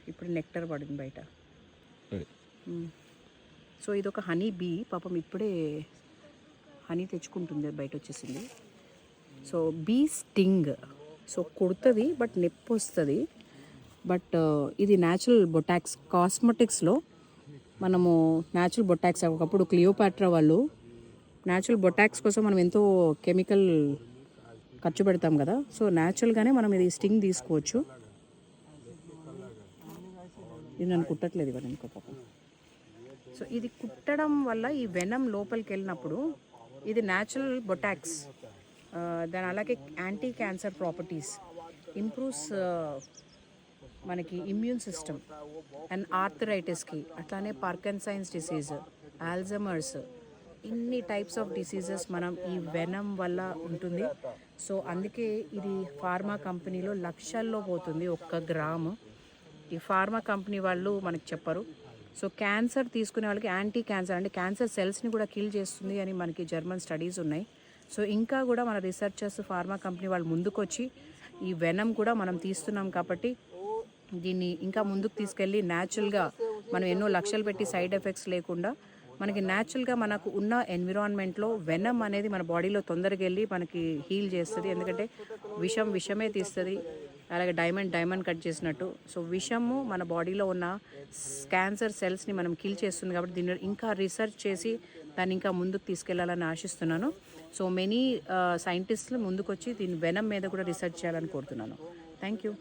ఇప్పుడు నెక్టర్ పడింది బయట. సో ఇది ఒక హనీ బీ, పాపం ఇప్పుడే హనీ తెచ్చుకుంటుంది, బయట వచ్చేసింది. సో బీ స్టింగ్, సో కుడుతుంది బట్ నొప్పి వస్తుంది. బట్ ఇది న్యాచురల్ బొటాక్స్ కాస్మెటిక్స్లో మనము న్యాచురల్ బొటాక్స్, ఒకప్పుడు క్లియోపాట్రా వాళ్ళు న్యాచురల్ బొటాక్స్ కోసం మనం ఎంతో కెమికల్ ఖర్చు పెడతాం కదా. సో న్యాచురల్గానే మనం ఇది స్టింగ్ తీసుకోవచ్చు. ఇది నన్ను కుట్టట్లేదు ఇవ్వండి ఇంకో పాపం. సో ఇది కుట్టడం వల్ల ఈ వెనం లోపలికి వెళ్ళినప్పుడు ఇది న్యాచురల్ బొటాక్స్, దాని అలాగే యాంటీ క్యాన్సర్ ప్రాపర్టీస్, ఇంప్రూవ్స్ మనకి ఇమ్యూన్ సిస్టమ్ అండ్ ఆర్థరైటిస్కి, అట్లానే పార్కిన్సన్స్ డిసీజ్, ఆల్జమర్స్, ఇన్ని టైప్స్ ఆఫ్ డిసీజెస్ మనం ఈ వెనం వల్ల ఉంటుంది. సో అందుకే ఇది ఫార్మా కంపెనీలో లక్షల్లో పోతుంది ఒక్క గ్రాము. ఈ ఫార్మా కంపెనీ వాళ్ళు మనకు చెప్పరు. సో క్యాన్సర్ తీసుకునే వాళ్ళకి యాంటీ క్యాన్సర్ అంటే క్యాన్సర్ సెల్స్ని కూడా కిల్ చేస్తుంది అని మనకి జర్మన్ స్టడీస్ ఉన్నాయి. సో ఇంకా కూడా మన రీసెర్చర్స్ ఫార్మా కంపెనీ వాళ్ళు ముందుకొచ్చి ఈ వెనం కూడా మనం తీస్తున్నాం కాబట్టి దీన్ని ఇంకా ముందుకు తీసుకెళ్ళి న్యాచురల్గా మనం ఎన్నో లక్షలు పెట్టి సైడ్ ఎఫెక్ట్స్ లేకుండా మనకి న్యాచురల్గా మనకు ఉన్న ఎన్విరాన్మెంట్లో వెనం అనేది మన బాడీలో తొందరగా వెళ్ళి మనకి హీల్ చేస్తుంది. ఎందుకంటే విషమే తీస్తుంది, అలాగే డైమండ్ కట్ చేసినట్టు. సో విషము మన బాడీలో ఉన్న క్యాన్సర్ సెల్స్ని మనం కిల్ చేస్తుంది కాబట్టి దీన్ని ఇంకా రీసెర్చ్ చేసి దాన్ని ఇంకా ముందుకు తీసుకెళ్లాలని ఆశిస్తున్నాను. సో మెనీ సైంటిస్టులు ముందుకొచ్చి దీని వెనం మీద కూడా రీసెర్చ్ చేయాలని కోరుతున్నాను. Thank you.